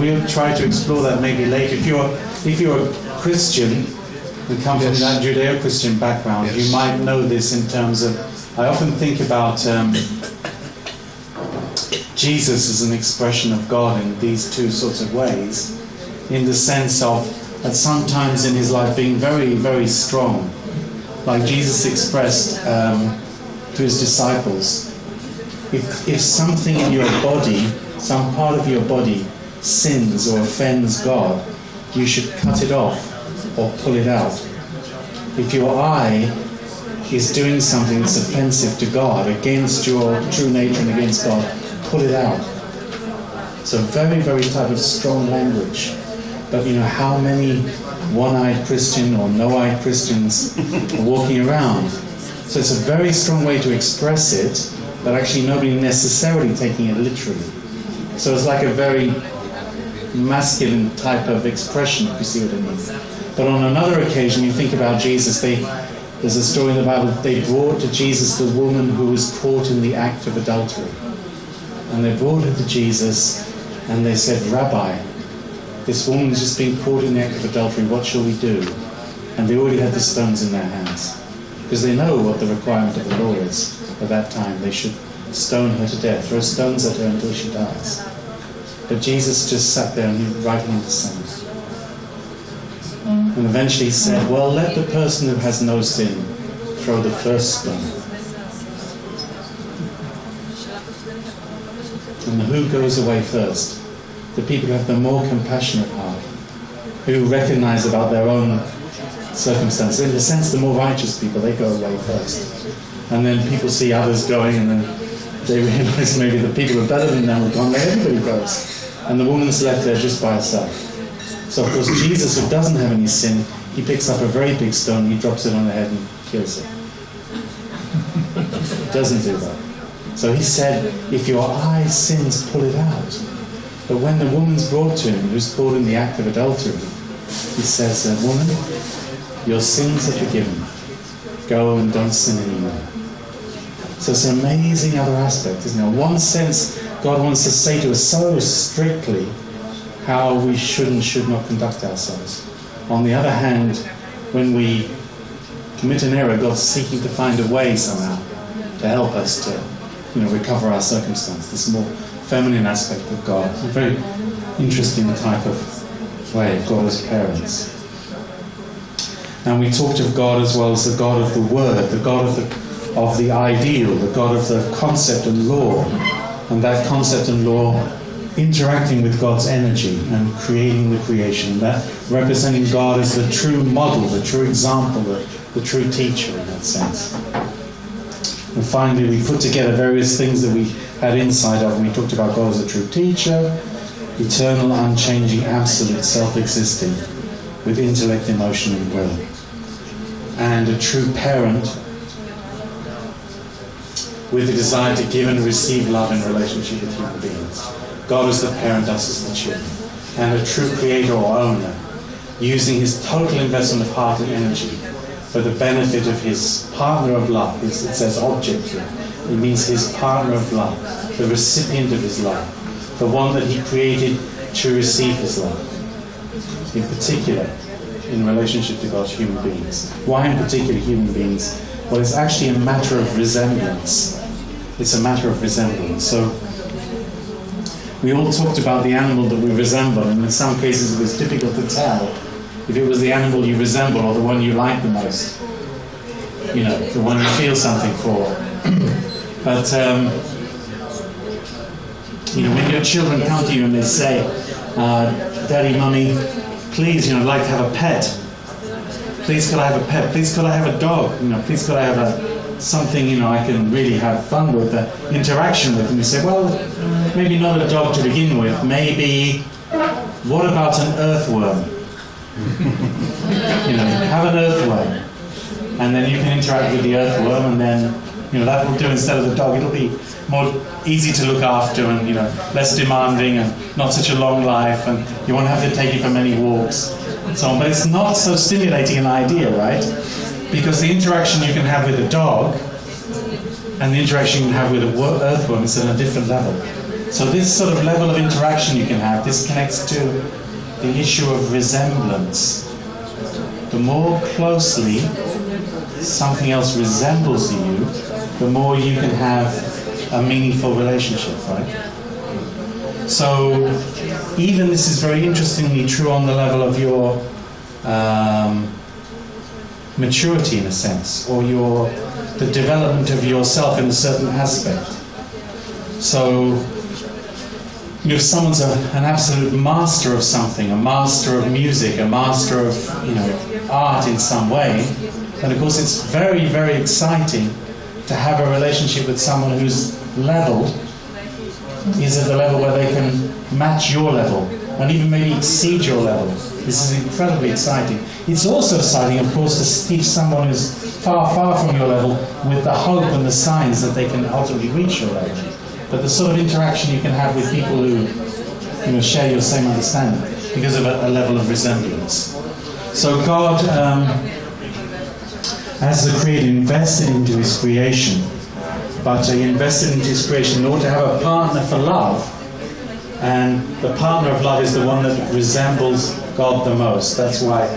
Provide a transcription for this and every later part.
we'll try to explore that maybe later. If you're a Christian and come from that Judeo-Christian background, you might know this in terms of, I often think about Jesus as an expression of God in these two sorts of ways, in the sense of, at sometimes in his life, being very, very strong. Like Jesus expressed to his disciples, if something in your body, some part of your body, sins or offends God, you should cut it off or pull it out. If your eye is doing something that's offensive to God, against your true nature and against God, pull it out. So very, very type of strong language. But how many one-eyed Christian or no-eyed Christians are walking around? So it's a very strong way to express it, but actually nobody necessarily taking it literally. So it's like a very masculine type of expression, if you see what I mean. But on another occasion, you think about Jesus, there's a story in the Bible, they brought to Jesus the woman who was caught in the act of adultery. And they brought her to Jesus, and they said, Rabbi, this woman has just been caught in the act of adultery, what shall we do? And they already had the stones in their hands. Because they know what the requirement of the law is at that time. They should stone her to death, throw stones at her until she dies. But Jesus just sat there and he was writing in the sand. And eventually he said, well, let the person who has no sin throw the first stone. And who goes away first? The people who have the more compassionate heart, who recognize about their own circumstances. In a sense, the more righteous people, they go away first. And then people see others going, and then they realize maybe the people who are better than them have gone, then everybody goes. And the woman's left there just by herself. So of course Jesus, who doesn't have any sin, he picks up a very big stone, he drops it on her head and kills her. Doesn't do that. So he said, if your eye sins, pull it out. But when the woman's brought to him, who's caught in the act of adultery, he says, woman, your sins are forgiven. Go and don't sin anymore. So it's an amazing other aspect, isn't it? In one sense, God wants to say to us so strictly how we should and should not conduct ourselves. On the other hand, when we commit an error, God's seeking to find a way somehow to help us to recover our circumstance. This more feminine aspect of God. It's a very interesting type of way of God as parents. And we talked of God as well as the God of the Word, the God of the ideal, the God of the concept and law, and that concept and law interacting with God's energy and creating the creation, that representing God as the true model, the true example, the true teacher in that sense. And finally, we put together various things that we had insight of, and we talked about God as a true teacher, eternal, unchanging, absolute, self-existing, with intellect, emotion, and will. And a true parent with the desire to give and receive love in relationship with human beings. God as the parent, us as the children. And a true creator or owner, using his total investment of heart and energy for the benefit of his partner of love. It says object here. It means his partner of love, the recipient of his love, the one that he created to receive his love. In particular, in relationship to God's human beings. Why in particular human beings? Well, it's actually a matter of resemblance. It's a matter of resemblance. So, we all talked about the animal that we resemble, and in some cases it was difficult to tell if it was the animal you resemble or the one you like the most. The one you feel something for. But, when your children come to you and they say, Daddy, Mummy, please, I'd like to have a pet. Please, could I have a pet? Please, could I have a dog? Please, could I have something, I can really have fun with, interaction with. And you say, well, maybe not a dog to begin with. Maybe, what about an earthworm? Have an earthworm. And then you can interact with the earthworm, and then, that will do instead of the dog. It'll be more easy to look after and, less demanding and not such a long life, and you won't have to take it for many walks and so on. But it's not so stimulating an idea, right? Because the interaction you can have with a dog and the interaction you can have with an earthworm is at a different level. So this sort of level of interaction you can have, this connects to the issue of resemblance. The more closely something else resembles you, the more you can have a meaningful relationship, right? So even this is very interestingly true on the level of your maturity in a sense, or the development of yourself in a certain aspect. So if someone's an absolute master of something, a master of music, a master of art in some way, then of course it's very, very exciting to have a relationship with someone whose level is at the level where they can match your level and even maybe exceed your level. This is incredibly exciting. It's also exciting, of course, to teach someone who's far, far from your level with the hope and the signs that they can ultimately reach your level. But the sort of interaction you can have with people who share your same understanding because of a level of resemblance. So God, as the Creator, invested into His creation, but He invested into His creation in order to have a partner for love, and the partner of love is the one that resembles God the most. That's why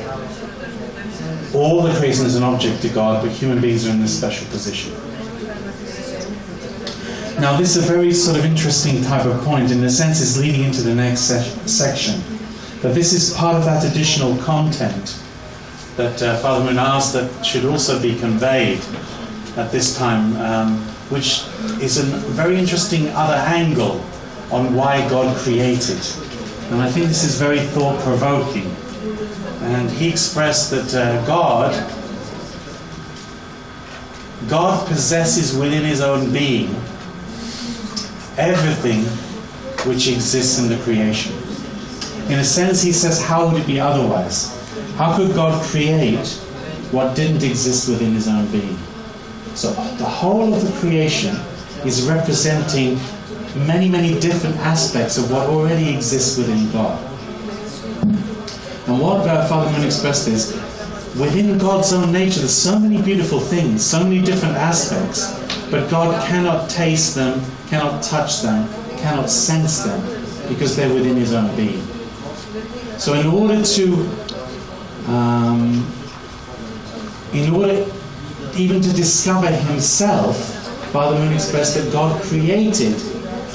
all the creation is an object to God, but human beings are in this special position. Now this is a very sort of interesting type of point, in the sense it's leading into the next section. But this is part of that additional content that Father Moon asked that should also be conveyed at this time, which is a very interesting other angle on why God created. And I think this is very thought-provoking. And he expressed that God possesses within His own being everything which exists in the creation. In a sense, he says, how would it be otherwise? How could God create what didn't exist within His own being? So the whole of the creation is representing many, many different aspects of what already exists within God. And what Father Moon expressed is, within God's own nature, there's so many beautiful things, so many different aspects, but God cannot taste them, cannot touch them, cannot sense them, because they're within His own being. So in order even to discover Himself, Father Moon expressed that God created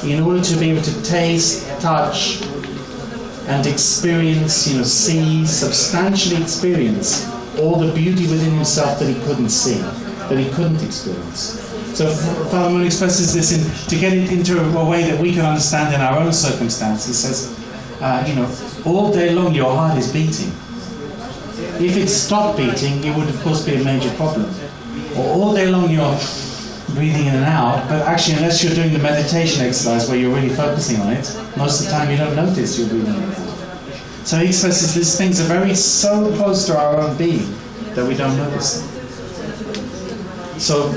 in order to be able to taste, touch, and experience, see, substantially experience all the beauty within Himself that He couldn't see, that He couldn't experience. So Father Moon expresses this to get it into a way that we can understand in our own circumstances. He says, all day long your heart is beating. If it stopped beating, it would of course be a major problem. Or all day long you're breathing in and out, but actually unless you're doing the meditation exercise where you're really focusing on it, most of the time you don't notice you're breathing in and out. So he expresses these things are so close to our own being that we don't notice them. So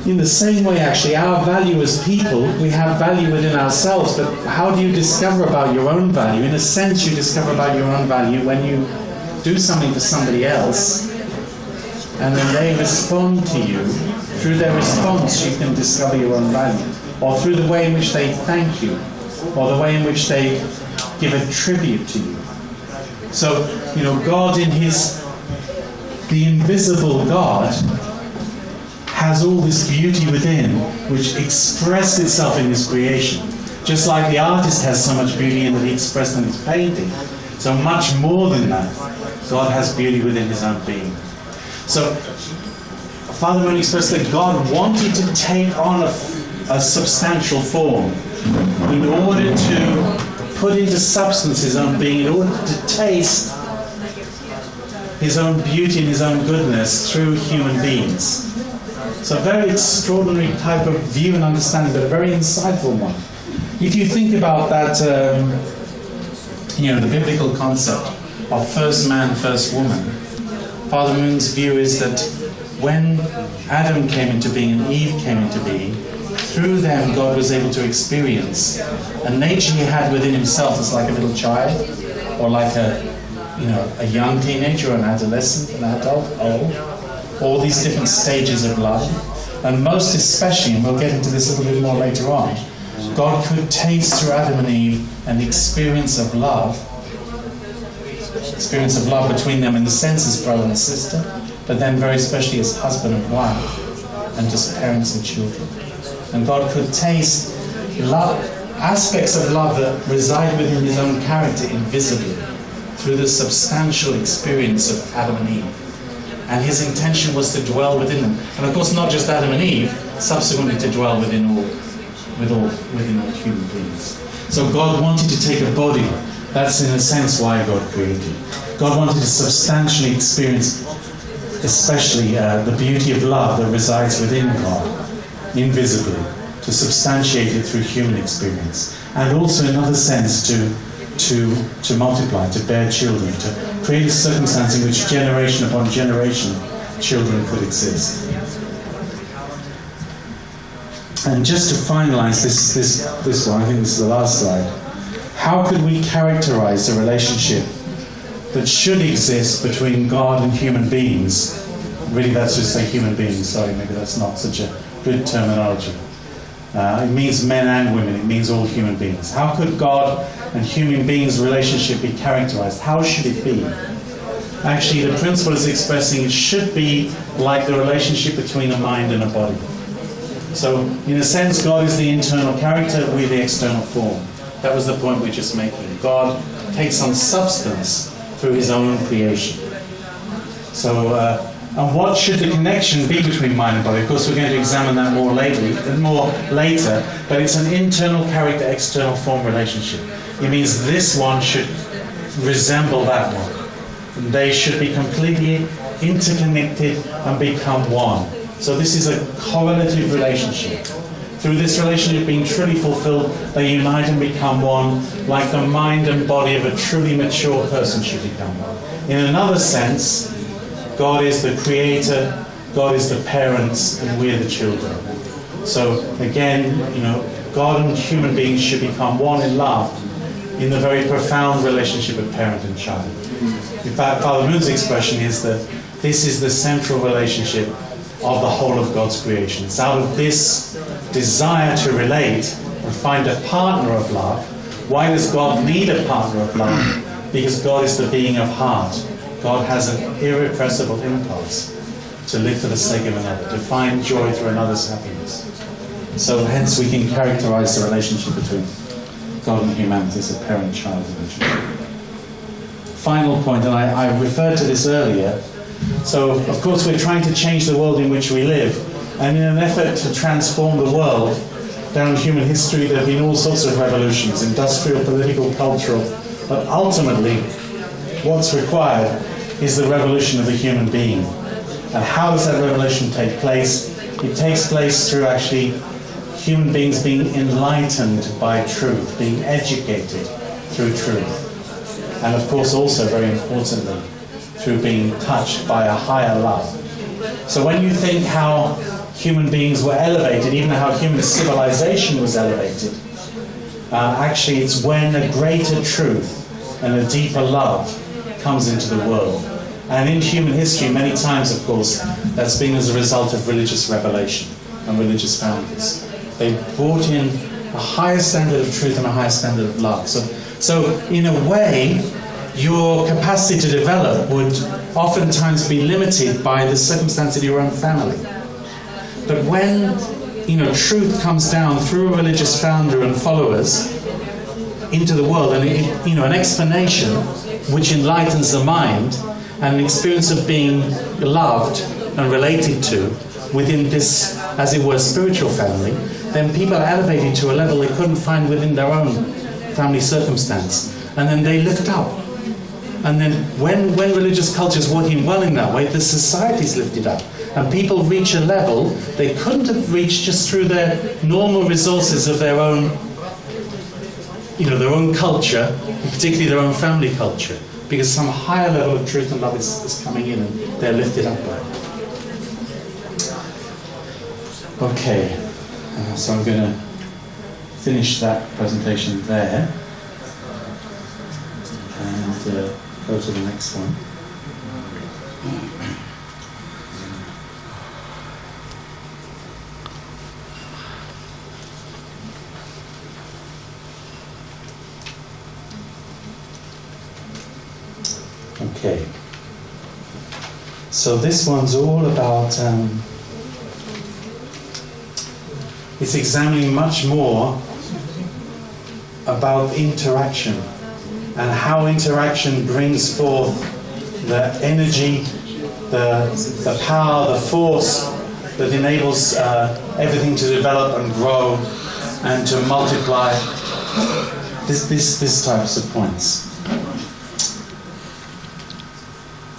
in the same way, actually, our value as people, we have value within ourselves, but how do you discover about your own value? In a sense, you discover about your own value when you do something for somebody else, and then they respond to you. Through their response, you can discover your own value. Or through the way in which they thank you, or the way in which they give a tribute to you. So, God in the invisible God, has all this beauty within, which expressed itself in His creation. Just like the artist has so much beauty in that he expressed in his painting. So much more than that, God has beauty within His own being. So, Father Moon expressed that God wanted to take on a substantial form in order to put into substance His own being, in order to taste His own beauty and His own goodness through human beings. So a very extraordinary type of view and understanding, but a very insightful one. If you think about that, the biblical concept of first man, first woman, Father Moon's view is that when Adam came into being and Eve came into being, through them God was able to experience a nature He had within Himself as like a little child, or like a young teenager, or an adolescent, an adult, old. All these different stages of life, and most especially, and we'll get into this a little bit more later on, God could taste through Adam and Eve an experience of love between them in the sense as brother and sister, but then very especially as husband and wife, and just parents and children. And God could taste love, aspects of love that reside within his own character invisibly, through the substantial experience of Adam and Eve. And his intention was to dwell within them. And of course not just Adam and Eve, subsequently to dwell within all human beings. So God wanted to take a body. That's in a sense why God created. God wanted to substantially experience especially the beauty of love that resides within God, invisibly, to substantiate it through human experience. And also in another sense to multiply, to bear children, to create a circumstance in which generation upon generation children could exist. And just to finalize this one, I think this is the last slide. How could we characterize the relationship that should exist between God and human beings? Really, that's just say human beings. Sorry, maybe that's not such a good terminology. It means men and women. It means all human beings. How could God and human beings' relationship be characterized? How should it be? Actually, the principle is expressing it should be like the relationship between a mind and a body. So, in a sense, God is the internal character, we the external form. That was the point we're just making. God takes on substance through his own creation. So, and what should the connection be between mind and body? Of course, we're going to examine that more later, but it's an internal character, external form relationship. It means this one should resemble that one. They should be completely interconnected and become one. So this is a correlative relationship. Through this relationship being truly fulfilled, they unite and become one, like the mind and body of a truly mature person should become one. In another sense, God is the creator, God is the parents, and we're the children. So again, God and human beings should become one in love in the very profound relationship of parent and child. In fact, Father Moon's expression is that this is the central relationship of the whole of God's creation. It's out of this desire to relate and find a partner of love. Why does God need a partner of love? Because God is the being of heart. God has an irrepressible impulse to live for the sake of another, to find joy through another's happiness. So hence we can characterize the relationship between God and humanity as a parent-child relationship. Final point, and I referred to this earlier. So, of course, we're trying to change the world in which we live. And in an effort to transform the world, down human history, there have been all sorts of revolutions, industrial, political, cultural. But ultimately, what's required is the revolution of the human being. And how does that revolution take place? It takes place through actually human beings being enlightened by truth, being educated through truth. And of course, also, very importantly, through being touched by a higher love. So when you think how human beings were elevated, even how human civilization was elevated, actually it's when a greater truth and a deeper love comes into the world. And in human history, many times, of course, that's been as a result of religious revelation and religious founders. They brought in a higher standard of truth and a higher standard of love. So in a way, your capacity to develop would oftentimes be limited by the circumstance of your own family. But when truth comes down through a religious founder and followers into the world, and an explanation which enlightens the mind, and an experience of being loved and related to within this, as it were, spiritual family, then people are elevated to a level they couldn't find within their own family circumstance, and then they lift up. And then when religious culture is working well in that way, the society is lifted up. And people reach a level they couldn't have reached just through their normal resources of their own, their own culture, particularly their own family culture, because some higher level of truth and love is coming in and they're lifted up by it. Okay, so I'm going to finish that presentation there. And go to the next one. Okay. So this one's all about, it's examining much more about interaction and how interaction brings forth the energy, the power, the force that enables everything to develop and grow and to multiply. This types of points.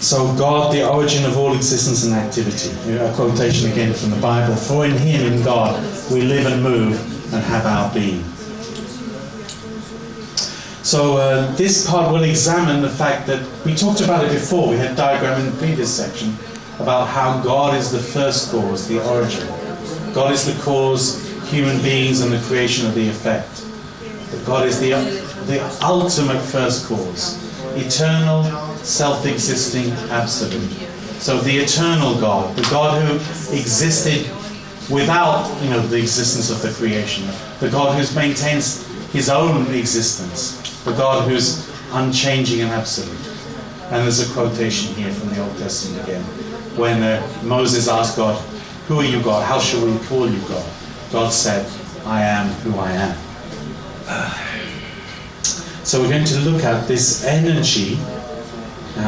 So God, the origin of all existence and activity. A quotation again from the Bible. For in Him, in God, we live and move and have our being. So this part will examine the fact that we talked about it before. We had a diagram in the previous section about how God is the first cause, the origin. God is the cause, human beings, and the creation of the effect. But God is the ultimate first cause, eternal, self-existing, absolute. So the eternal God, the God who existed without, the existence of the creation, the God who maintains His own existence, the God who's unchanging and absolute. And there's a quotation here from the Old Testament again, when Moses asked God, "Who are you, God? How shall we call you, God?" God said, "I am who I am." So we're going to look at this energy.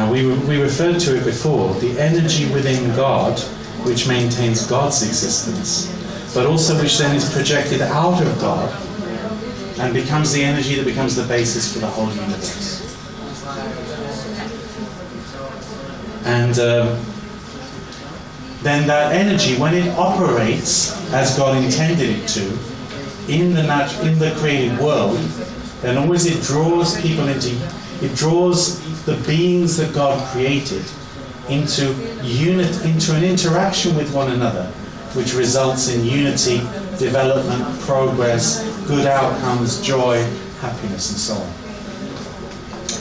We referred to it before, the energy within God, which maintains God's existence, but also which then is projected out of God and becomes the energy that becomes the basis for the whole universe. And then that energy, when it operates as God intended it to, in the created world, then always it draws people it draws the beings that God created into an interaction with one another, which results in unity, development, progress, good outcomes, joy, happiness, and so on.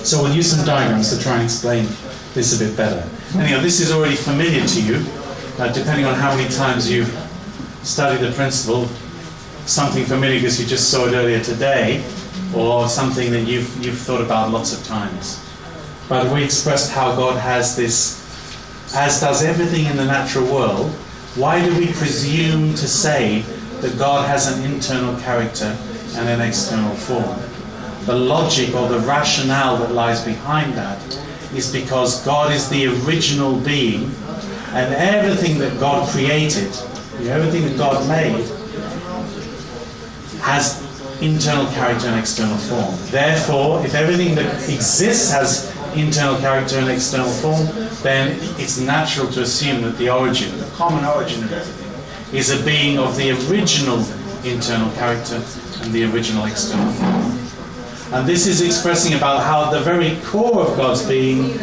So we'll use some diagrams to try and explain this a bit better. Anyhow, this is already familiar to you, depending on how many times you've studied the principle, something familiar because you just saw it earlier today, or something that you've thought about lots of times. But we expressed how God has this, as does everything in the natural world. Why do we presume to say that God has an internal character and an external form? The logic or the rationale that lies behind that is because God is the original being, and everything that God created, everything that God made, has internal character and external form. Therefore, if everything that exists has internal character and external form, then it's natural to assume that the origin, the common origin of everything, is a being of the original internal character and the original external form. And this is expressing about how the very core of God's being,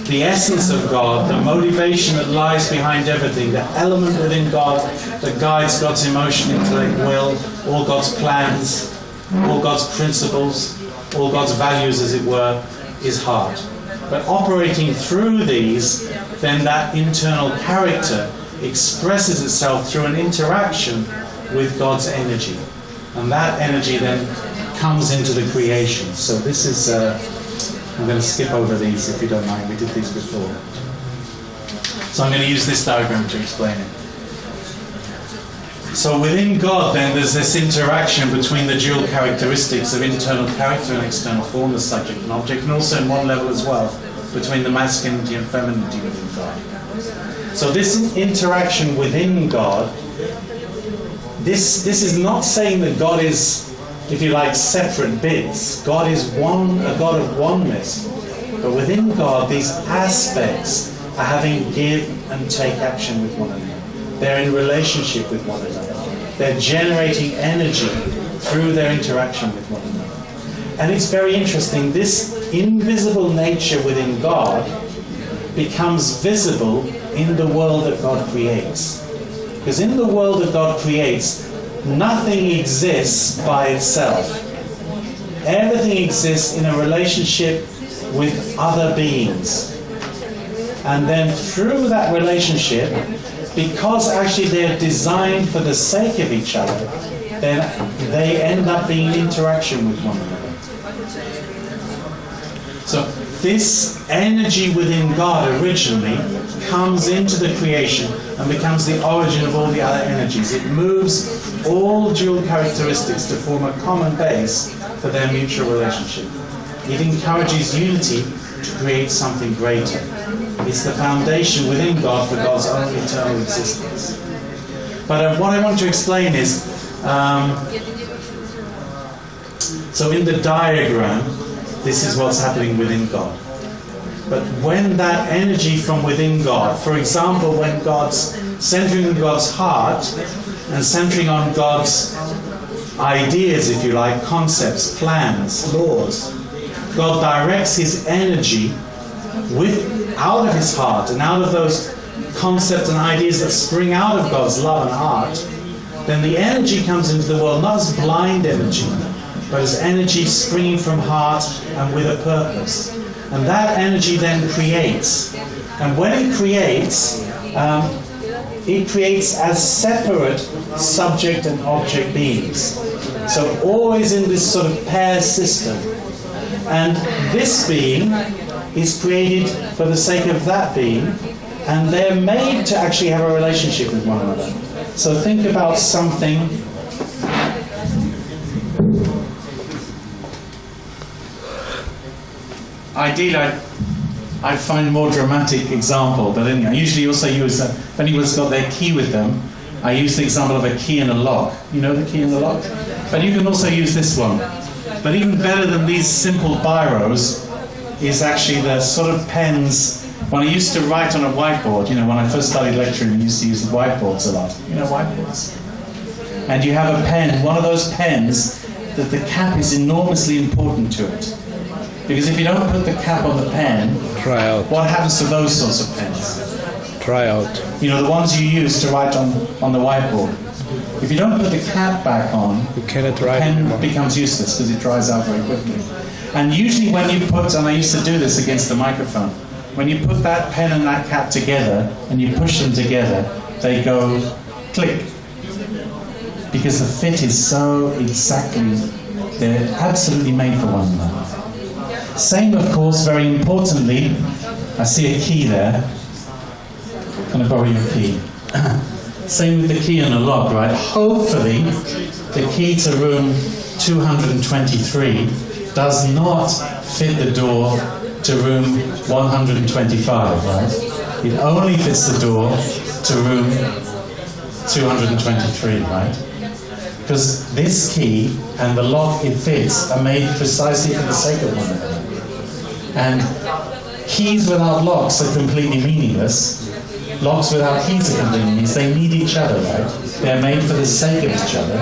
the essence of God, the motivation that lies behind everything, the element within God that guides God's emotion, intellect, will, all God's plans, all God's principles, all God's values, as it were, is heart. But operating through these, then that internal character expresses itself through an interaction with God's energy. And that energy then comes into the creation. So this is, I'm going to skip over these if you don't mind, we did these before. So I'm going to use this diagram to explain it. So within God then there's this interaction between the dual characteristics of internal character and external form, the subject and object, and also in one level as well, between the masculinity and femininity within God. So this interaction within God, this is not saying that God is, if you like, separate bits. God is one, a God of oneness. But within God, these aspects are having give and take action with one another. They're in relationship with one another. They're generating energy through their interaction with one another. And it's very interesting, this invisible nature within God becomes visible in the world that God creates. Because in the world that God creates, nothing exists by itself. Everything exists in a relationship with other beings. And then through that relationship, because actually they're designed for the sake of each other, then they end up being in interaction with one another. So this energy within God originally comes into the creation and becomes the origin of all the other energies. It moves all dual characteristics to form a common base for their mutual relationship. It encourages unity to create something greater. It's the foundation within God for God's own eternal existence. But what I want to explain is, so in the diagram, this is what's happening within God. But when that energy from within God, for example, when God's centering on God's heart and centering on God's ideas, if you like, concepts, plans, laws, God directs his energy out of his heart and out of those concepts and ideas that spring out of God's love and heart, then the energy comes into the world not as blind energy, but as energy springing from heart and with a purpose. And that energy then creates. And when it creates as separate subject and object beings. So always in this sort of pair system. And this being is created for the sake of that being, and they're made to actually have a relationship with one another. So think about something. Ideally, I'd find a more dramatic example, but anyway, I usually also use, if anyone's got their key with them, I use the example of a key and a lock. You know the key and the lock? But you can also use this one. But even better than these simple biros is actually the sort of pens. When I used to write on a whiteboard, when I first started lecturing, I used to use whiteboards a lot. Whiteboards. And you have a pen, one of those pens, that the cap is enormously important to it. Because if you don't put the cap on the pen, what happens to those sorts of pens? Try out. The ones you use to write on the whiteboard. If you don't put the cap back on, you cannot the write pen anymore. becomes useless because it dries out very quickly. And usually when you put, and I used to do this against the microphone, when you put that pen and that cap together and you push them together, they go click. Because the fit is so exactly, they're absolutely made for one another. Same, of course, very importantly, I see a key there. Can I borrow your key? Same with the key and the lock, right? Hopefully, the key to room 223 does not fit the door to room 125, right? It only fits the door to room 223, right? Because this key and the lock it fits are made precisely for the sake of one another. And keys without locks are completely meaningless. Locks without keys are completely meaningless. They need each other, right? They're made for the sake of each other.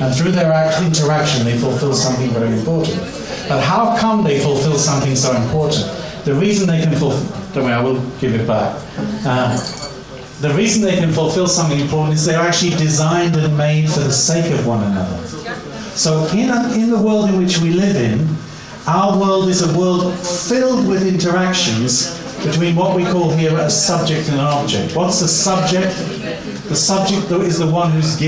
And through their interaction, they fulfill something very important. But how come they fulfill something so important? The reason they can fulfill... Don't worry, I will give it back. The reason they can fulfill something important is they're actually designed and made for the sake of one another. So in the world in which we live in, our world is a world filled with interactions between what we call here a subject and an object. What's the subject? The subject is the one who's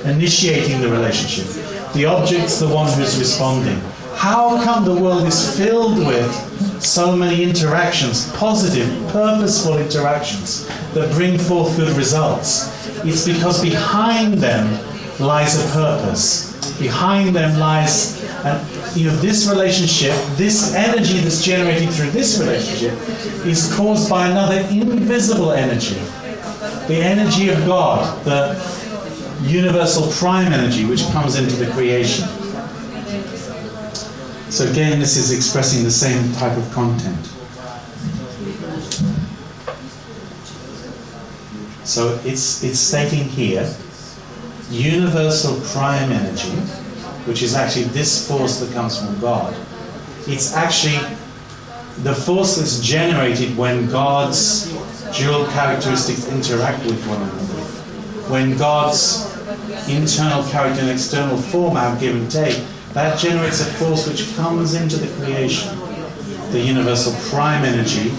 initiating the relationship. The object's the one who's responding. How come the world is filled with so many interactions, positive, purposeful interactions that bring forth good results? It's because behind them lies a purpose. Behind them lies this relationship, this energy that's generated through this relationship is caused by another invisible energy. The energy of God, the universal prime energy which comes into the creation. So again, this is expressing the same type of content. So it's stating here, universal prime energy, which is actually this force that comes from God. It's actually the force that's generated when God's dual characteristics interact with one another. When God's internal character and external form have give and take, that generates a force which comes into the creation, the universal prime energy,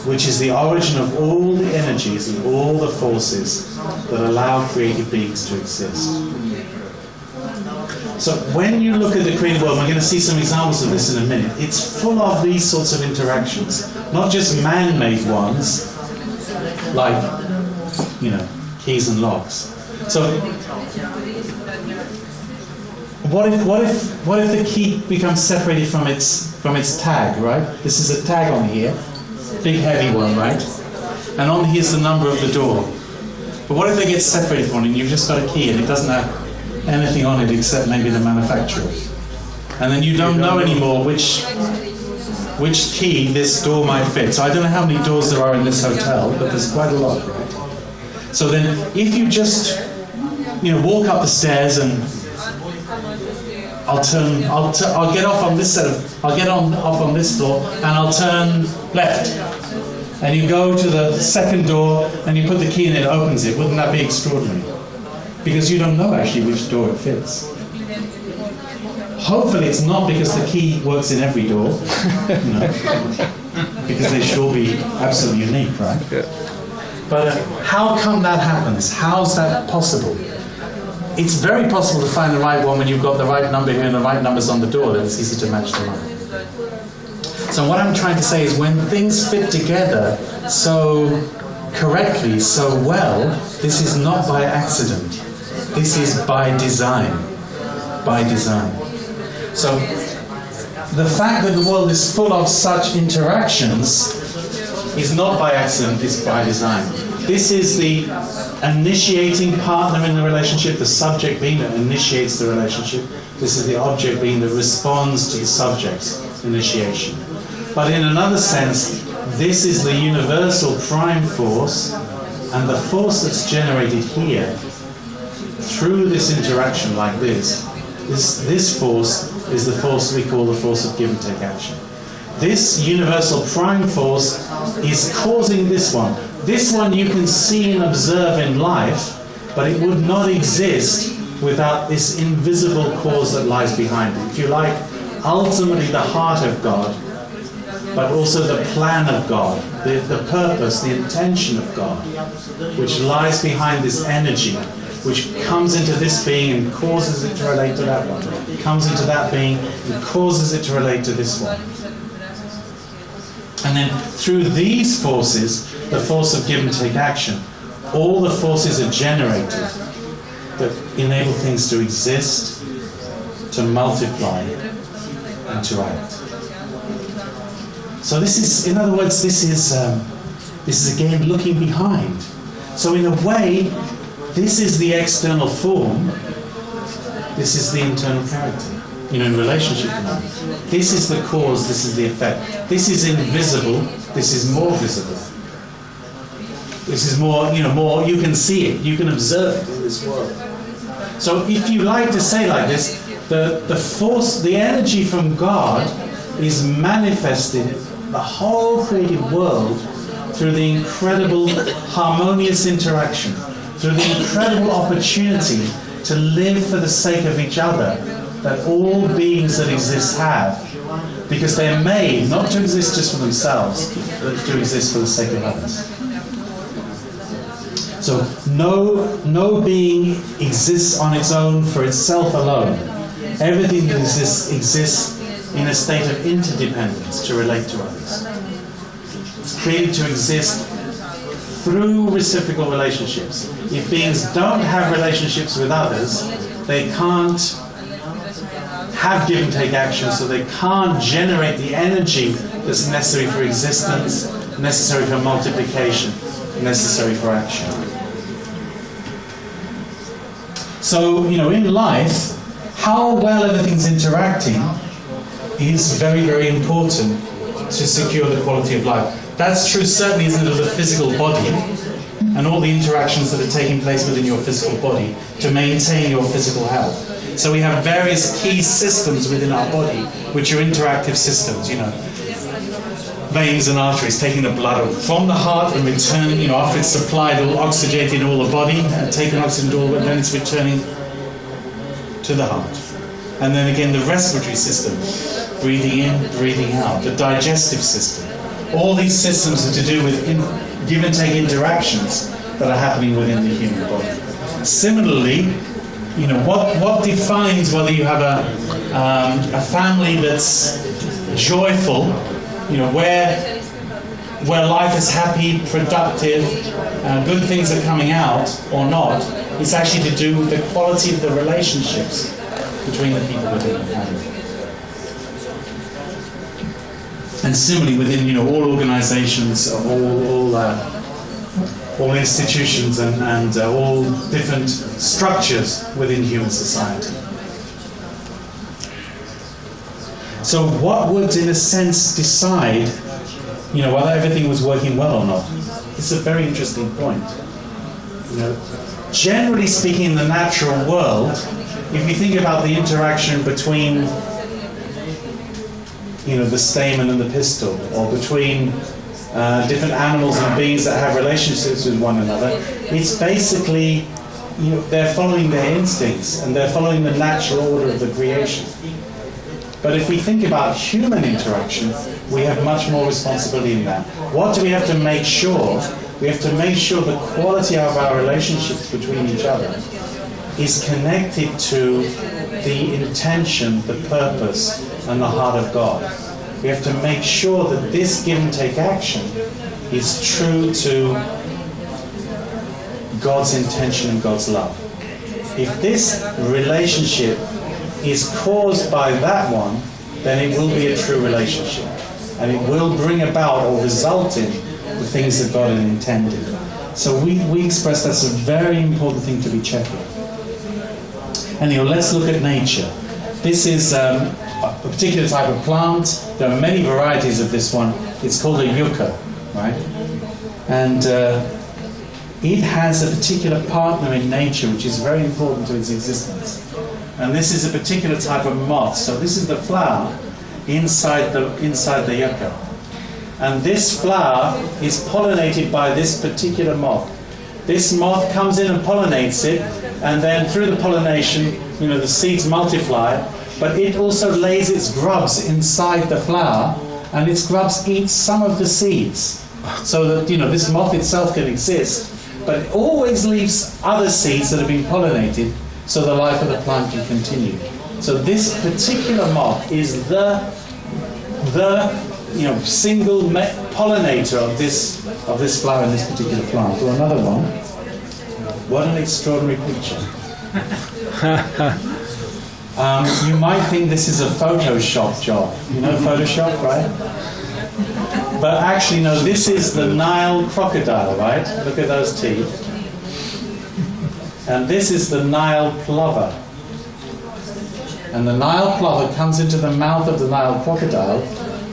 which is the origin of all the energies and all the forces that allow creative beings to exist. So when you look at the created world, we're going to see some examples of this in a minute, it's full of these sorts of interactions. Not just man-made ones, like, keys and locks. So what if the key becomes separated from its tag, right? This is a tag on here, big heavy one, right? And on here's the number of the door. But what if they get separated from it and you've just got a key and it doesn't have anything on it except maybe the manufacturer? And then you don't know anymore which key this door might fit. So I don't know how many doors there are in this hotel, but there's quite a lot, right? So then if you just walk up the stairs and I'll get off on this off on this floor and I'll turn left. And you go to the second door and you put the key in and it opens it. Wouldn't that be extraordinary? Because you don't know actually which door it fits. Hopefully it's not because the key works in every door. Because they should all be absolutely unique, right? Yeah. But how come that happens? How's that possible? It's very possible to find the right one when you've got the right number here and the right numbers on the door, then it's easy to match them up. So what I'm trying to say is when things fit together so correctly, so well, this is not by accident. This is by design. By design. So the fact that the world is full of such interactions is not by accident, it's by design. This is the initiating partner in the relationship, the subject being that initiates the relationship. This is the object being that responds to the subject's initiation. But in another sense, this is the universal prime force, and the force that's generated here through this interaction like this force is the force we call the force of give and take action. This universal prime force is causing this one. This one you can see and observe in life, but it would not exist without this invisible cause that lies behind it. If you like, ultimately the heart of God, but also the plan of God, the purpose, the intention of God, which lies behind this energy, which comes into this being and causes it to relate to that one, comes into that being and causes it to relate to this one. And then through these forces, the force of give and take action, all the forces are generated that enable things to exist, to multiply, and to act. So this is, in other words, this is again looking behind. So in a way, this is the external form, this is the internal character. In relationship to them. This is the cause, this is the effect. This is invisible, this is more visible. This is more, more, you can see it, you can observe it in this world. So if you like to say like this, the force, the energy from God is manifested in the whole created world through the incredible harmonious interaction, through the incredible opportunity to live for the sake of each other that all beings that exist have, because they're made not to exist just for themselves, but to exist for the sake of others. So no being exists on its own for itself alone. Everything that exists in a state of interdependence to relate to others. It's created to exist through reciprocal relationships. If beings don't have relationships with others, they can't have give and take action, so they can't generate the energy that's necessary for existence, necessary for multiplication, necessary for action. So, in life, how well everything's interacting is very, very important to secure the quality of life. That's true, certainly, isn't it, of the physical body and all the interactions that are taking place within your physical body to maintain your physical health. So we have various key systems within our body, which are interactive systems, veins and arteries taking the blood from the heart and returning, after it's supplied, all oxygenated all the body, and taken oxygen to all, and then it's returning to the heart. And then again, the respiratory system, breathing in, breathing out, the digestive system. All these systems are to do with give and take interactions that are happening within the human body. Similarly, what defines whether you have a family that's joyful, where life is happy, productive, good things are coming out or not. It's actually to do with the quality of the relationships between the people within the family. And similarly, within all organizations, all institutions, and all different structures within human society. So what would, in a sense, decide whether everything was working well or not? It's a very interesting point. Generally speaking, in the natural world, if you think about the interaction between the stamen and the pistil, or between different animals and beings that have relationships with one another, it's basically, they're following their instincts and they're following the natural order of the creation. But if we think about human interaction, we have much more responsibility in that. What do we have to make sure? We have to make sure the quality of our relationships between each other is connected to the intention, the purpose, and the heart of God. We have to make sure that this give and take action is true to God's intention and God's love. If this relationship is caused by that one, then it will be a true relationship. And it will bring about or result in the things that God had intended. So we express that's a very important thing to be checking. Anyhow, let's look at nature. This is a particular type of plant. There are many varieties of this one. It's called a yucca, right? And it has a particular partner in nature which is very important to its existence. And this is a particular type of moth. So this is the flower inside the yucca. And this flower is pollinated by this particular moth. This moth comes in and pollinates it, and then through the pollination, the seeds multiply, but it also lays its grubs inside the flower, and its grubs eat some of the seeds. So that, this moth itself can exist, but it always leaves other seeds that have been pollinated, so the life of the plant can continue. So this particular moth is the single pollinator of this flower in this particular plant. Or another one. What an extraordinary picture. You might think this is a Photoshop job. Photoshop, right? But actually, no, this is the Nile crocodile, right? Look at those teeth. And this is the Nile plover. And the Nile plover comes into the mouth of the Nile crocodile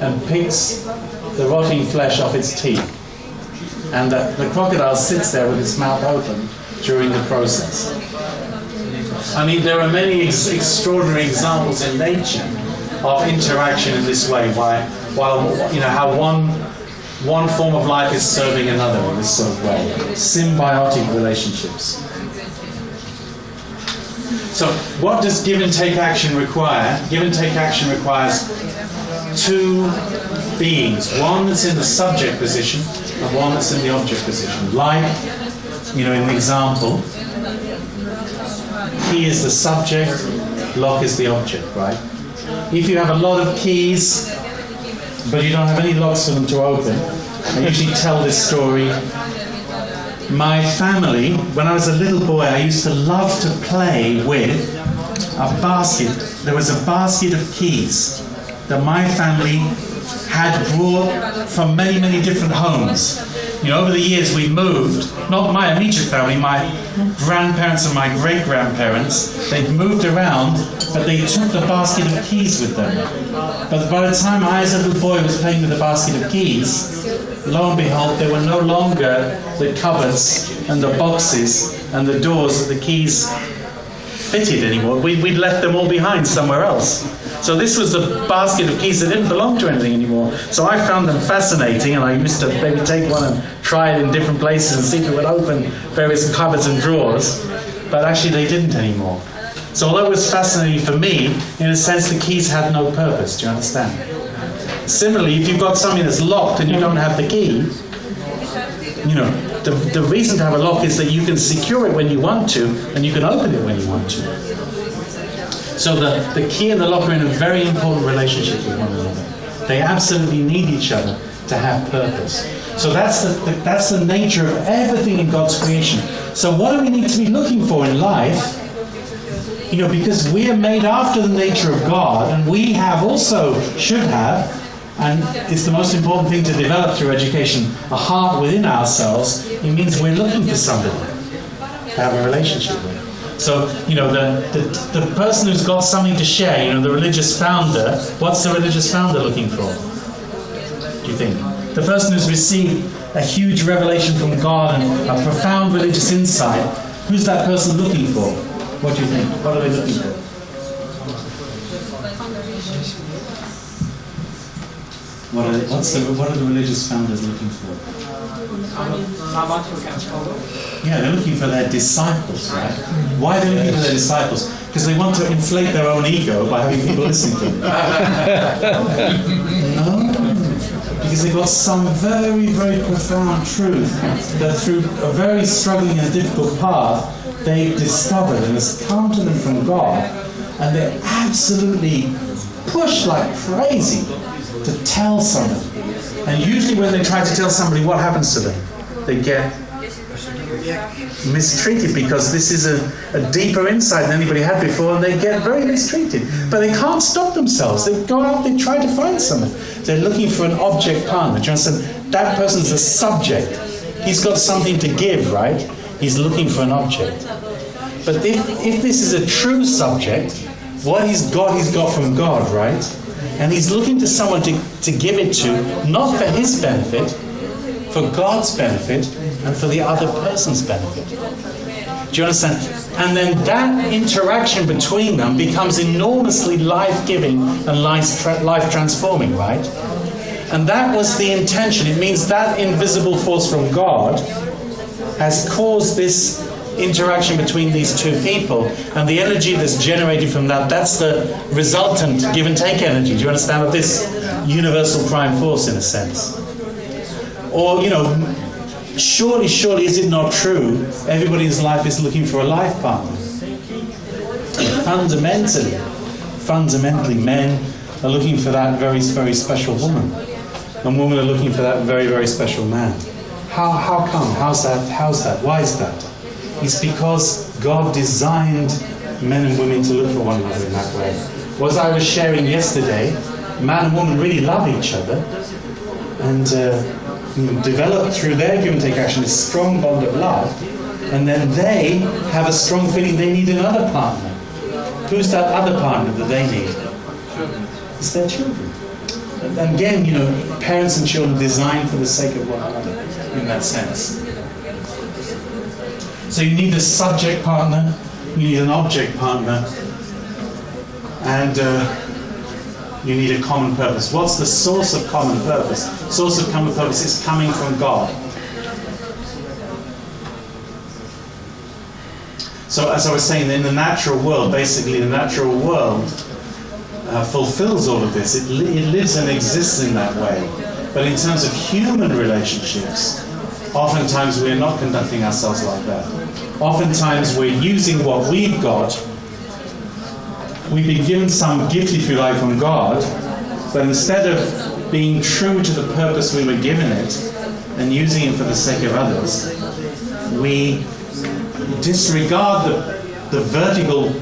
and picks the rotting flesh off its teeth. And the crocodile sits there with its mouth open during the process. I mean, there are many extraordinary examples in nature of interaction in this way, how one form of life is serving another in this sort of way. Symbiotic relationships. So what does give and take action require? Give and take action requires two beings. One that's in the subject position and one that's in the object position. Like, in the example, key is the subject, lock is the object, right? If you have a lot of keys, but you don't have any locks for them to open, I usually tell this story. My family, when I was a little boy, I used to love to play with a basket. There was a basket of keys that my family had brought from many, many different homes. Over the years we moved, not my immediate family, my grandparents and my great-grandparents, they'd moved around, but they took the basket of keys with them. But by the time I, as a little boy, was playing with the basket of keys, lo and behold, there were no longer the cupboards and the boxes and the doors that the keys fitted anymore. We'd left them all behind somewhere else. So this was the basket of keys that didn't belong to anything anymore. So I found them fascinating, and I used to maybe take one and try it in different places and see if it would open various cupboards and drawers. But actually they didn't anymore. So although it was fascinating for me, in a sense the keys had no purpose. Do you understand? Similarly, if you've got something that's locked and you don't have the key, You know, the reason to have a lock is that you can secure it when you want to, and you can open it when you want to. So the key and the lock are in a very important relationship with one another. They absolutely need each other to have purpose. So that's the nature of everything in God's creation. So what do we need to be looking for in life? You know, because we are made after the nature of God, and we should have, and it's the most important thing to develop through education, a heart within ourselves. It means we're looking for somebody to have a relationship with. So, you know, the person who's got something to share, you know, the religious founder, what's the religious founder looking for, do you think? The person who's received a huge revelation from God and a profound religious insight, who's that person looking for? What do you think? What are they looking for? What are the religious founders looking for? Yeah, they're looking for their disciples, right? Why are they looking for their disciples? Because they want to inflate their own ego by having people listening to them. No? Because they've got some very, very profound truth that through a very struggling and difficult path they've discovered and has come to them from God, and they're absolutely pushed like crazy to tell somebody. And usually when they try to tell somebody, what happens to them? They get mistreated, because this is a deeper insight than anybody had before, and they get very mistreated. But they can't stop themselves. They go out, they try to find someone. They're looking for an object partner. Do you understand? That person's a subject. He's got something to give, right? He's looking for an object. But if this is a true subject, what he's got from God, right? And he's looking to someone to give it to, not for his benefit, for God's benefit, and for the other person's benefit. Do you understand? And then that interaction between them becomes enormously life-giving and life-transforming, right? And that was the intention. It means that invisible force from God has caused this interaction between these two people, and the energy that's generated from that's the resultant give and take energy. Do you understand? Of this universal prime force, in a sense. Or, you know, surely is it not true everybody's life is looking for a life partner? Fundamentally men are looking for that very, very special woman, and women are looking for that very, very special man. How come? How's that? Why is that? It's because God designed men and women to look for one another in that way. As I was sharing yesterday, man and woman really love each other, and develop through their give and take action a strong bond of love, and then they have a strong feeling they need another partner. Who's that other partner that they need? It's their children. And again, you know, parents and children designed for the sake of one another in that sense. So you need a subject partner, you need an object partner, and you need a common purpose. What's the source of common purpose? Source of common purpose is coming from God. So as I was saying, in the natural world, basically the natural world fulfills all of this. It lives and exists in that way. But in terms of human relationships, oftentimes we're not conducting ourselves like that. Oftentimes we're using what we've got. We've been given some gift, if you like, from God, but instead of being true to the purpose we were given it and using it for the sake of others, we disregard the vertical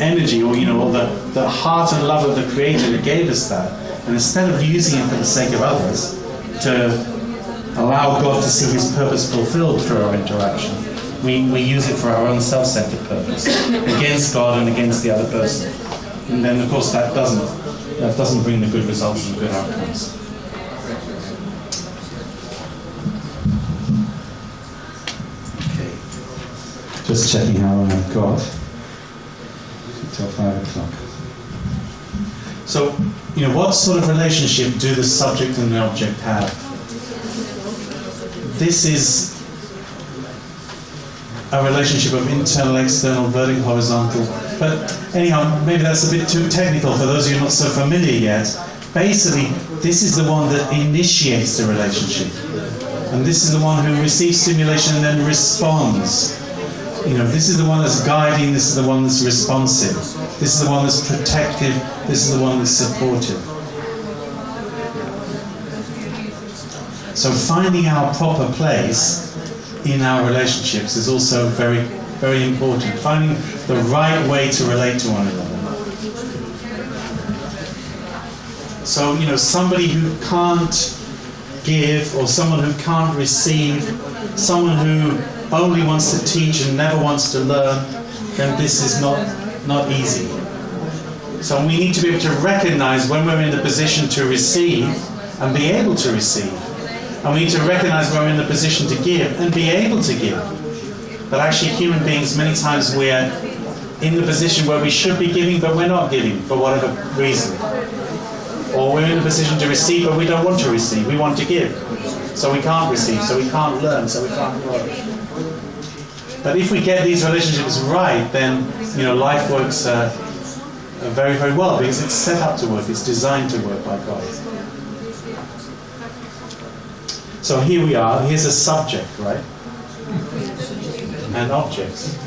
energy, or the heart and love of the Creator that gave us that, and instead of using it for the sake of others to allow God to see His purpose fulfilled through our interaction, we use it for our own self-centered purpose against God and against the other person. And then, of course, that doesn't bring the good results and the good outcomes. Okay, just checking how long I've got until 5 o'clock. So, what sort of relationship do the subject and the object have? This is a relationship of internal, external, vertical, horizontal. But anyhow, maybe that's a bit too technical for those of you not so familiar yet. Basically, this is the one that initiates the relationship. And this is the one who receives stimulation and then responds. This is the one that's guiding, this is the one that's responsive. This is the one that's protective, this is the one that's supportive. So finding our proper place in our relationships is also very, very important. Finding the right way to relate to one another. So, somebody who can't give, or someone who can't receive, someone who only wants to teach and never wants to learn, then this is not easy. So we need to be able to recognize when we're in the position to receive and be able to receive. And we need to recognize when we're in the position to give and be able to give. But actually human beings, many times we're in the position where we should be giving, but we're not giving for whatever reason. Or we're in the position to receive, but we don't want to receive. We want to give. So we can't receive, so we can't learn, so we can't grow. But if we get these relationships right, then life works very, very well, because it's set up to work. It's designed to work by God. So here we are. Here's a subject, right? And objects.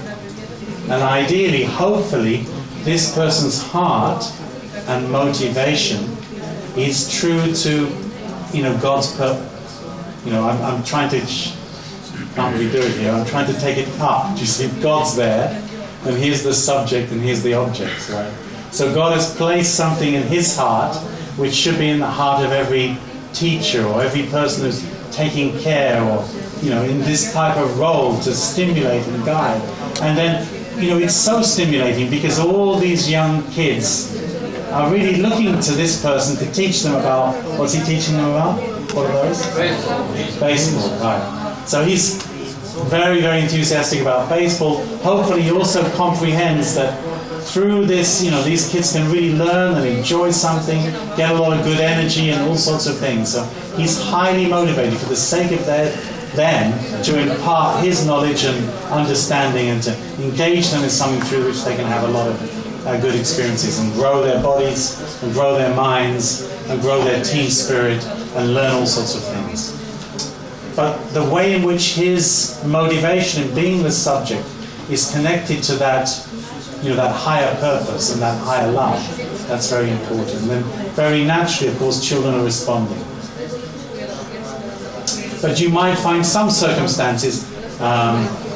And ideally, hopefully, this person's heart and motivation is true to, God's purpose. I'm trying to, can't really do it here, I'm trying to take it up. You see, God's there, and here's the subject and here's the objects, right? So God has placed something in his heart, which should be in the heart of every teacher or every person who's taking care or, in this type of role to stimulate and guide. And then, it's so stimulating because all these young kids are really looking to this person to teach them about, what's he teaching them about? What are those? Baseball, right. So he's very, very enthusiastic about baseball. Hopefully he also comprehends that through this, these kids can really learn and enjoy something, get a lot of good energy and all sorts of things. So he's highly motivated for the sake of them to impart his knowledge and understanding and to engage them in something through which they can have a lot of good experiences and grow their bodies and grow their minds and grow their team spirit and learn all sorts of things. But the way in which his motivation in being the subject is connected to that, that higher purpose and that higher love, that's very important. And then very naturally, of course, children are responding. But you might find some circumstances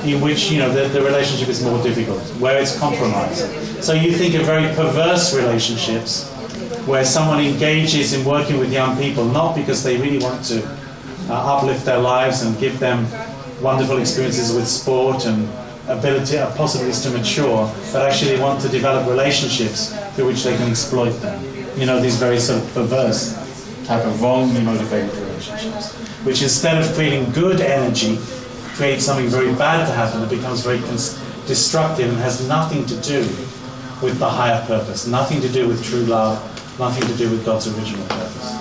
in which the relationship is more difficult, where it's compromised. So you think of very perverse relationships where someone engages in working with young people not because they really want to uplift their lives and give them wonderful experiences with sport and possibilities to mature, but actually they want to develop relationships through which they can exploit them. These very sort of perverse type of wrongly motivated relationships, which instead of creating good energy, create something very bad to happen that becomes very destructive and has nothing to do with the higher purpose, nothing to do with true love, nothing to do with God's original purpose.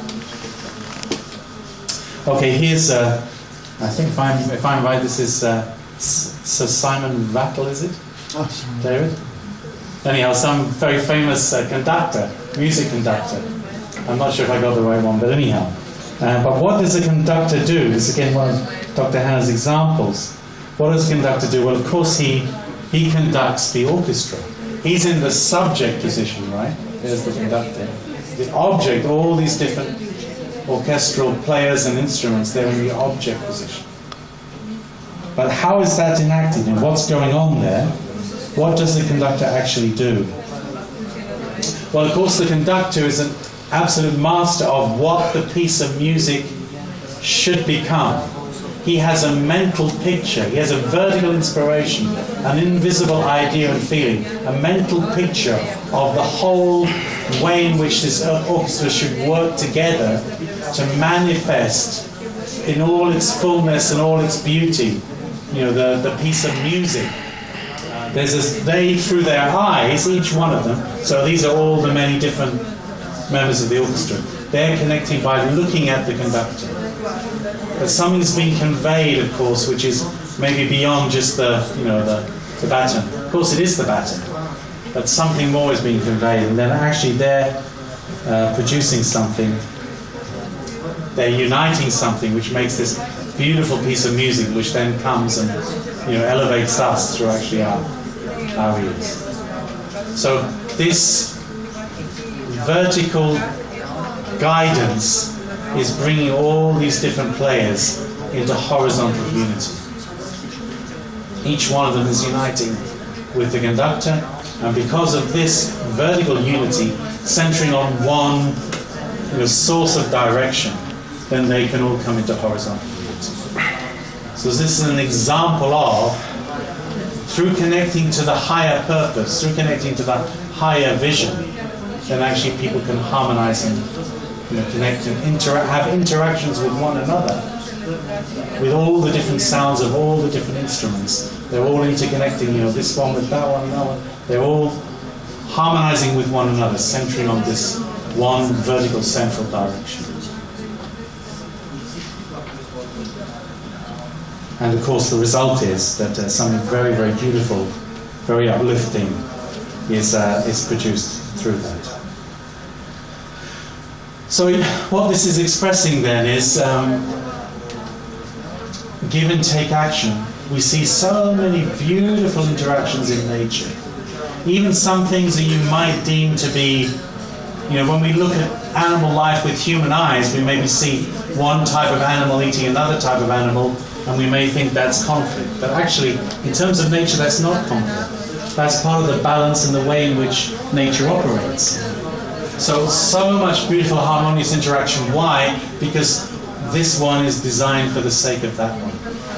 Okay, here's, I think if I'm right, this is Sir Simon Rattle, is it? David? Anyhow, some very famous conductor, music conductor. I'm not sure if I got the right one, but anyhow. But what does a conductor do? This is again one of Dr. Hannah's examples. What does a conductor do? Well, of course, he conducts the orchestra. He's in the subject position, right? There's the conductor. The object, all these different orchestral players and instruments, they're in the object position. But how is that enacted and what's going on there? What does the conductor actually do? Well, of course, the conductor is an absolute master of what the piece of music should become. He has a mental picture, he has a vertical inspiration, an invisible idea and feeling, a mental picture of the whole way in which this orchestra should work together to manifest in all its fullness and all its beauty, the piece of music. They, through their eyes, each one of them, so these are all the many different members of the orchestra, they're connecting by looking at the conductor. But something's being conveyed, of course, which is maybe beyond just the baton. Of course, it is the baton, but something more is being conveyed, and then actually they're producing something. They're uniting something which makes this beautiful piece of music which then comes and elevates us through actually our ears. So this vertical guidance is bringing all these different players into horizontal unity. Each one of them is uniting with the conductor, and because of this vertical unity, centering on one source of direction, then they can all come into horizontal unity. So this is an example of, through connecting to the higher purpose, through connecting to the higher vision, then actually people can harmonize and connect and have interactions with one another, with all the different sounds of all the different instruments. They're all interconnecting, this one with that one and that one. They're all harmonizing with one another, centering on this one vertical central direction. And of course the result is that something very, very beautiful, very uplifting is produced through that. So what this is expressing then is give and take action. We see so many beautiful interactions in nature. Even some things that you might deem to be, when we look at animal life with human eyes, we maybe see one type of animal eating another type of animal, and we may think that's conflict. But actually, in terms of nature, that's not conflict. That's part of the balance and the way in which nature operates. So much beautiful harmonious interaction. Why? Because this one is designed for the sake of that one.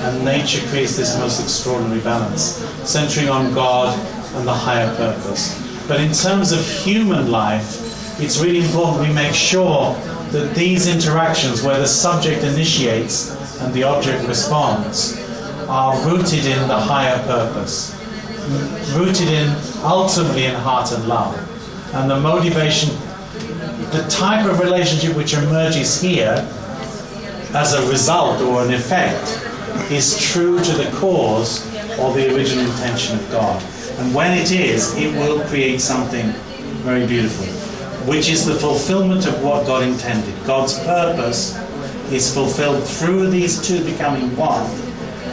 And nature creates this most extraordinary balance, centering on God and the higher purpose. But in terms of human life, it's really important we make sure that these interactions, where the subject initiates and the object responds, are rooted in the higher purpose, rooted ultimately in heart and love. And the motivation, the type of relationship which emerges here as a result or an effect, is true to the cause or the original intention of God. And when it is, it will create something very beautiful, which is the fulfillment of what God intended. God's purpose is fulfilled through these two becoming one,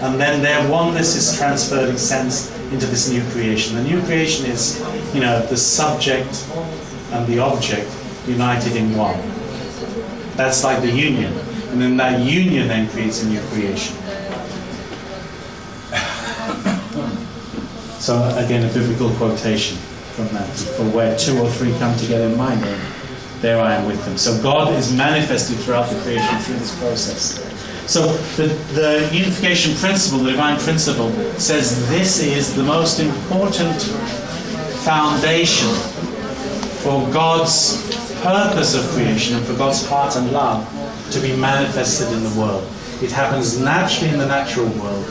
and then their oneness is transferred in sense into this new creation. The new creation is, the subject and the object united in one. That's like the union. And then that union then creates a new creation. So again, a biblical quotation from that. For where two or three come together in my name, there I am with them. So God is manifested throughout the creation through this process. So the unification principle, the divine principle, says this is the most important foundation for God's purpose of creation and for God's heart and love to be manifested in the world. It happens naturally in the natural world,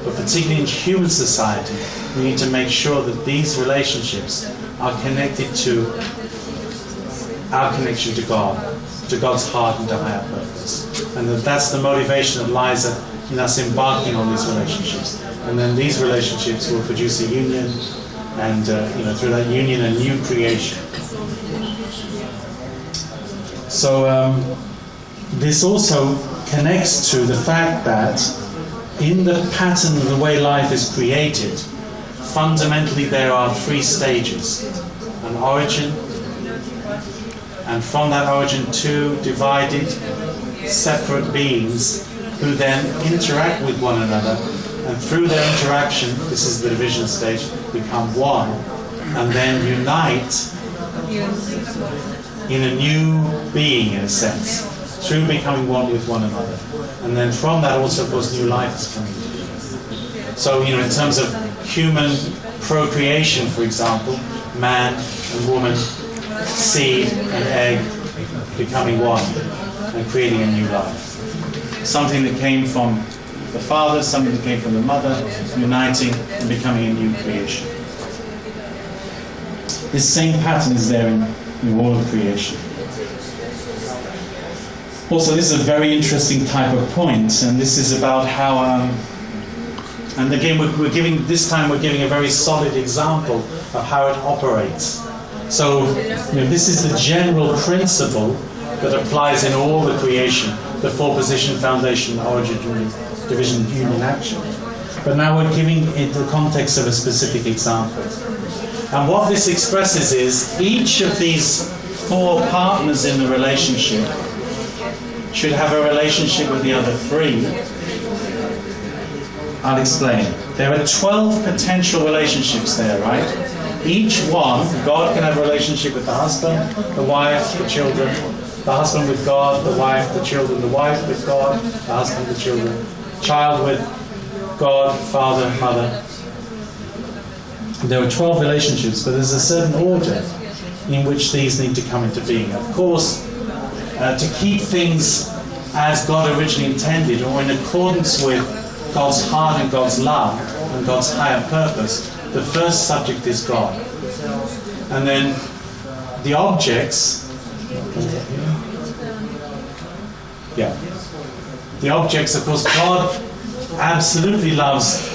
but particularly in human society, we need to make sure that these relationships are connected to our connection to God, to God's heart and to higher purpose. And that's the motivation that lies in us embarking on these relationships. And then these relationships will produce a union, and through that union, a new creation. So this also connects to the fact that in the pattern of the way life is created, fundamentally there are three stages. An origin, and from that origin two divided, separate beings who then interact with one another, and through their interaction, this is the division stage, become one, and then unite in a new being, in a sense, through becoming one with one another. And then from that also, of course, new life is coming together. So, in terms of human procreation, for example, man and woman, seed and egg becoming one and creating a new life. Something that came from the father, something that came from the mother, uniting and becoming a new creation. This same pattern is there in all of creation. Also, this is a very interesting type of point, and this is about how, and again, we're giving a very solid example of how it operates. So, this is the general principle that applies in all the creation. the four position, foundation, origin, division, union, action. But now we're giving it the context of a specific example. And what this expresses is each of these four partners in the relationship should have a relationship with the other three. I'll explain. There are 12 potential relationships there, right? Each one, God can have a relationship with the husband, the wife, the children, the husband with God, the wife, the children, the wife with God, the husband, the children, child with God, father, mother. There are 12 relationships, but there's a certain order in which these need to come into being. Of course, to keep things as God originally intended, or in accordance with God's heart and God's love and God's higher purpose, the first subject is God. And then the objects, the objects, of course, God absolutely loves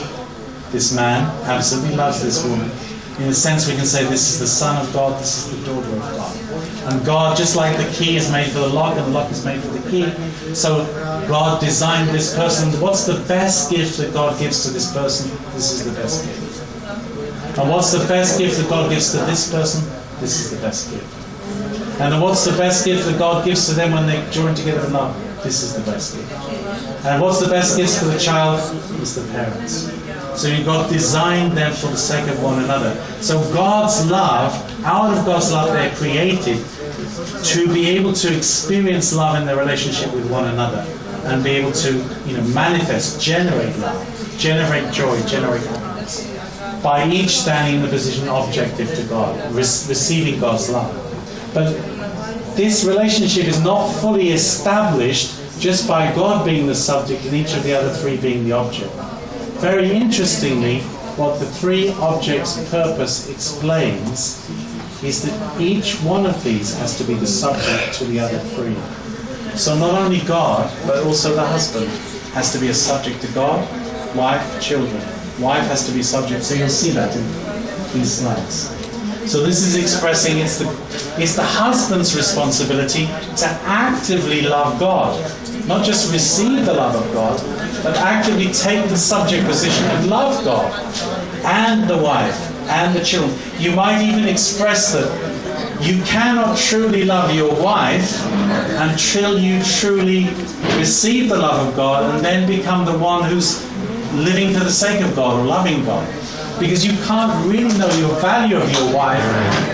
this man, absolutely loves this woman. In a sense, we can say this is the son of God, this is the daughter of God. And God, just like the key is made for the lock and the lock is made for the key, so God designed this person. What's the best gift that God gives to this person? This is the best gift. And what's the best gift that God gives to this person? This is the best gift. And then what's the best gift that God gives to them when they join together in love? This is the best gift. And what's the best gift for the child? It's the parents. So God designed them for the sake of one another. So God's love, out of God's love, they're created to be able to experience love in their relationship with one another and be able to, manifest, generate love, generate joy, generate happiness, by each standing in the position objective to God, receiving God's love. But this relationship is not fully established just by God being the subject and each of the other three being the object. Very interestingly, what the three objects' purpose explains is that each one of these has to be the subject to the other three. So not only God, but also the husband has to be a subject to God, wife, children. Wife has to be subject. So you'll see that in these slides. So this is expressing it's the husband's responsibility to actively love God. Not just receive the love of God, but actively take the subject position and love God and the wife and the children. You might even express that you cannot truly love your wife until you truly receive the love of God and then become the one who's living for the sake of God or loving God. Because you can't really know your value of your wife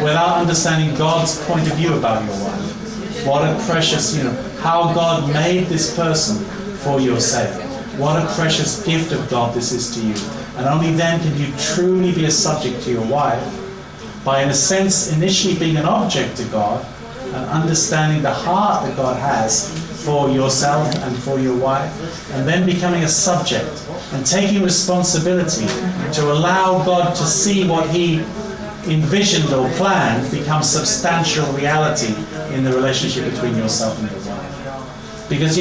without understanding God's point of view about your wife. What a precious, how God made this person for your sake. What a precious gift of God this is to you. And only then can you truly be a subject to your wife by, in a sense, initially being an object to God and understanding the heart that God has for yourself and for your wife, and then becoming a subject and taking responsibility to allow God to see what He envisioned or planned become substantial reality in the relationship between yourself and your wife. Because,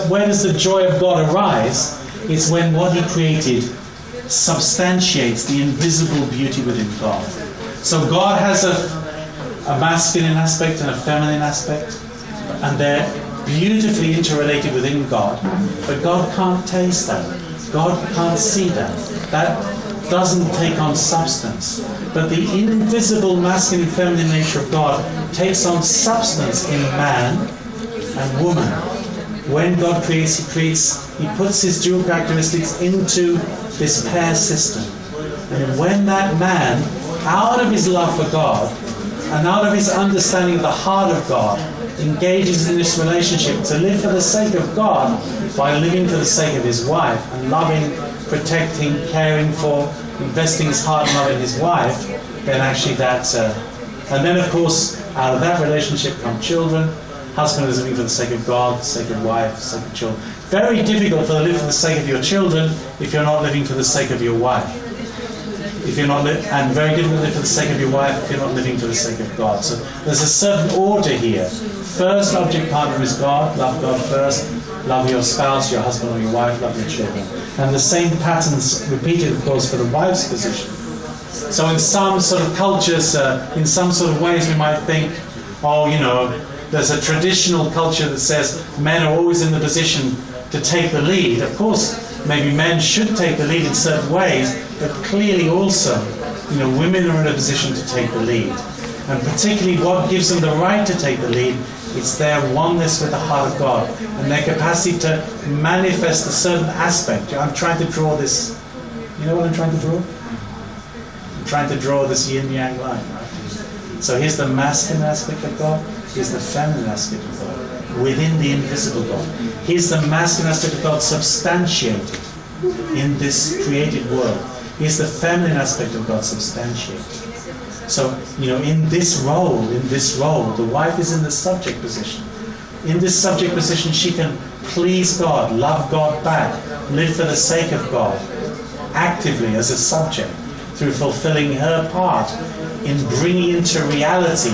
where does the joy of God arise? It's when what He created substantiates the invisible beauty within God. So God has a masculine aspect and a feminine aspect, and they're beautifully interrelated within God, but God can't taste that. God can't see that. That doesn't take on substance. But the invisible masculine and feminine nature of God takes on substance in man and woman. When God creates, He puts His dual characteristics into this pair system. And when that man, out of his love for God, and out of his understanding of the heart of God, engages in this relationship to live for the sake of God by living for the sake of his wife and loving, protecting, caring for, investing his heart and love in his wife, then actually that's and then of course out of that relationship come children. Husband is living for the sake of God, the sake of wife, the sake of children. Very difficult to live for the sake of your children if you're not living for the sake of your wife. If you're not and very difficult to live for the sake of your wife if you're not living for the sake of God. So there's a certain order here. First object partner is God. Love God first. Love your spouse, your husband or your wife. Love your children. And the same patterns repeated, of course, for the wife's position. So in some sort of cultures, in some sort of ways, we might think, there's a traditional culture that says men are always in the position to take the lead. Of course, maybe men should take the lead in certain ways, but clearly also, women are in a position to take the lead. And particularly what gives them the right to take the lead, it's their oneness with the heart of God and their capacity to manifest a certain aspect. I'm trying to draw this, you know what I'm trying to draw? I'm trying to draw this yin-yang line, right? So here's the masculine aspect of God, here's the feminine aspect of God, within the invisible God. Here's the masculine aspect of God substantiated in this created world. Here's the feminine aspect of God substantiated. So, in this role, the wife is in the subject position. In this subject position, she can please God, love God back, live for the sake of God, actively as a subject, through fulfilling her part in bringing into reality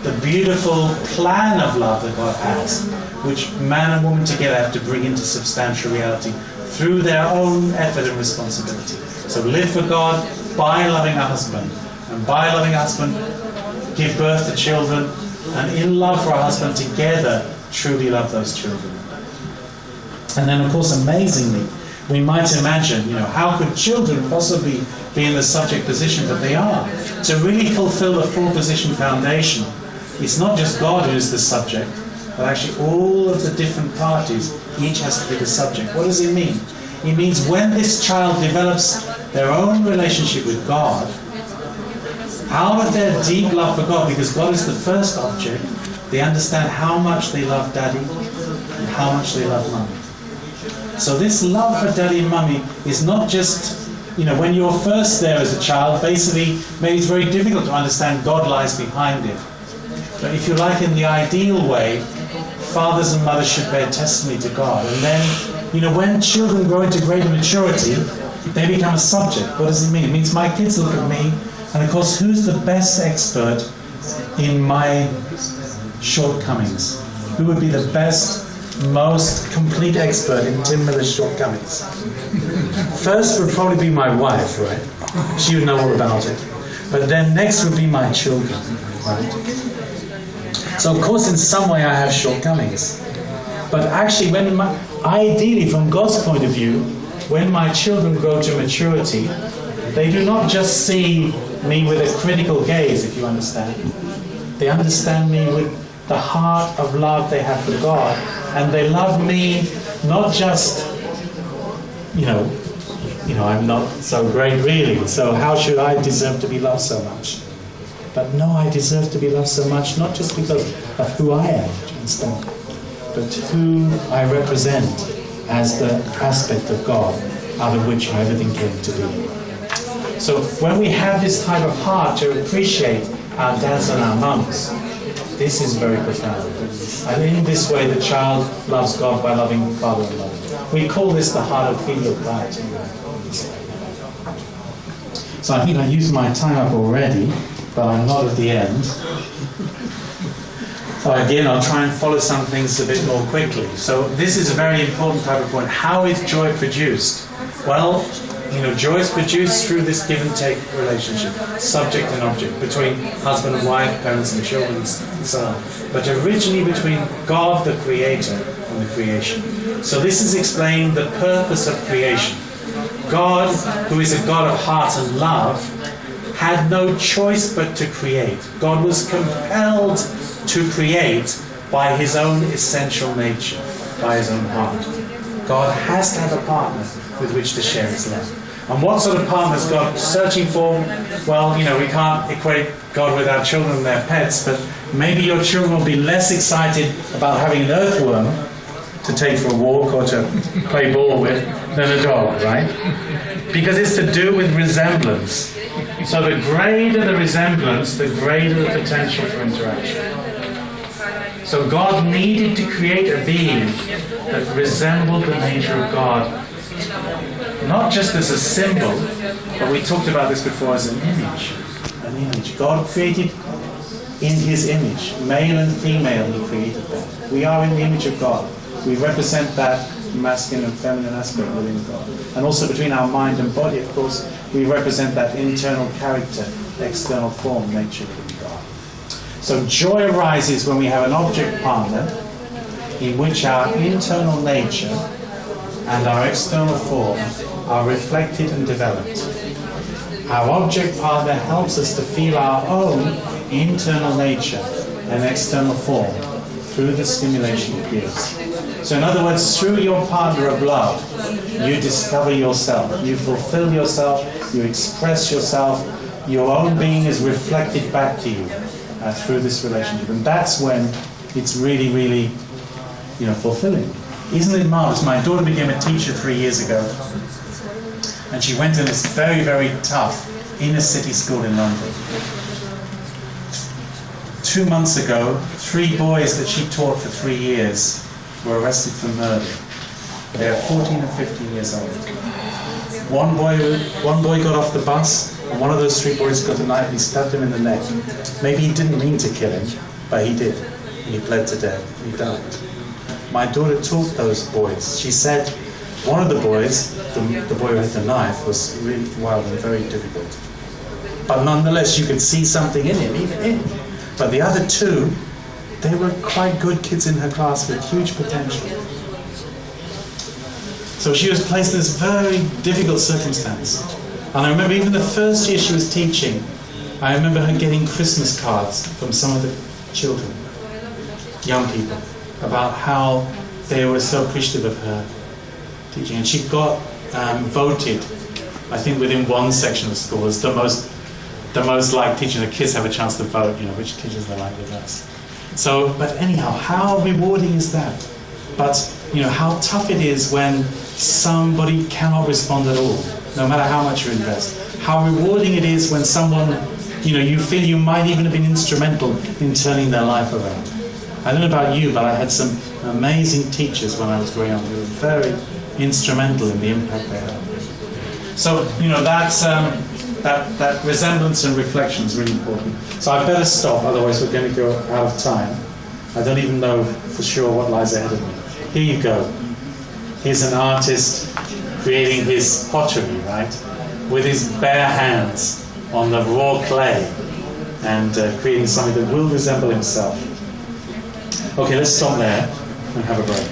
the beautiful plan of love that God has, which man and woman together have to bring into substantial reality through their own effort and responsibility. So live for God by loving a husband, and by loving a husband, give birth to children, and in love for a husband together, truly love those children. And then, of course, amazingly, we might imagine, how could children possibly be in the subject position, but they are. To really fulfill the full position foundation, it's not just God who is the subject, but actually all of the different parties, each has to be the subject. What does it mean? It means when this child develops their own relationship with God, out of their deep love for God, because God is the first object, they understand how much they love Daddy and how much they love Mummy. So this love for Daddy and Mummy is not just, when you're first there as a child, basically, maybe it's very difficult to understand God lies behind it. But if you like, in the ideal way, fathers and mothers should bear testimony to God. And then, when children grow into greater maturity, they become a subject. What does it mean? It means my kids look at me, and of course, who's the best expert in my shortcomings? Who would be the best, most complete expert in Tim Miller's shortcomings? First would probably be my wife, right? She would know all about it. But then next would be my children, right? So of course, in some way I have shortcomings. But actually, ideally, from God's point of view, when my children grow to maturity, they do not just see me with a critical gaze, if you understand. They understand me with the heart of love they have for God, and they love me not just, I'm not so great really, so how should I deserve to be loved so much? But no, I deserve to be loved so much, not just because of who I am, do you understand? But who I represent as the aspect of God out of which everything came to be. So when we have this type of heart to appreciate our dads and our mums, this is very profound. And in this way, the child loves God by loving father and mother. We call this the heart of filial piety. So I think I used my time up already, but I'm not at the end. So again, I'll try and follow some things a bit more quickly. So this is a very important type of point. How is joy produced? Well, joy is produced through this give and take relationship, subject and object, between husband and wife, parents and children, and so on. But originally between God, the Creator, and the creation. So this is explaining the purpose of creation. God, who is a God of heart and love, had no choice but to create. God was compelled to create by his own essential nature, by his own heart. God has to have a partner with which to share his love. And what sort of partner is God searching for? Well, we can't equate God with our children and their pets, but maybe your children will be less excited about having an earthworm to take for a walk or to play ball with than a dog, right? Because it's to do with resemblance. So the greater the resemblance, the greater the potential for interaction. So God needed to create a being that resembled the nature of God, not just as a symbol, but we talked about this before as an image. An image. God created in his image, male and female, he created them. We are in the image of God. We represent that masculine and feminine aspect within God. And also between our mind and body, of course, we represent that internal character, external form, nature within God. So joy arises when we have an object partner in which our internal nature and our external form are reflected and developed. Our object partner helps us to feel our own internal nature and external form through the stimulation it gives. So in other words, through your partner of love, you discover yourself, you fulfill yourself, you express yourself, your own being is reflected back to you through this relationship. And that's when it's really, really, fulfilling. Isn't it marvelous? My daughter became a teacher 3 years ago, and she went to this very, very tough inner city school in London. 2 months ago, 3 boys that she taught for 3 years were arrested for murder. They are 14 and 15 years old. One boy got off the bus, and one of those 3 boys got a knife and he stabbed him in the neck. Maybe he didn't mean to kill him, but he did. And he bled to death. He died. My daughter taught those boys. She said one of the boys, the boy with the knife, was really wild and very difficult. But nonetheless, you could see something in him, even in him. But the other 2, they were quite good kids in her class with huge potential. So she was placed in this very difficult circumstance. And I remember even the first year she was teaching, I remember her getting Christmas cards from some of the children, young people, about how they were so appreciative of her teaching. And she got voted, I think within one section of the school, as the most liked teacher. The kids have a chance to vote, which teachers they like the best. So, but anyhow, how rewarding is that? But, how tough it is when somebody cannot respond at all, no matter how much you invest. How rewarding it is when someone, you feel you might even have been instrumental in turning their life around. I don't know about you, but I had some amazing teachers when I was growing up who were very instrumental in the impact they had. So, that resemblance and reflection is really important. So I better stop, otherwise we're going to go out of time. I don't even know for sure what lies ahead of me. Here you go. Here's an artist creating his pottery, right? With his bare hands on the raw clay and creating something that will resemble himself. Okay, let's stop there and have a break.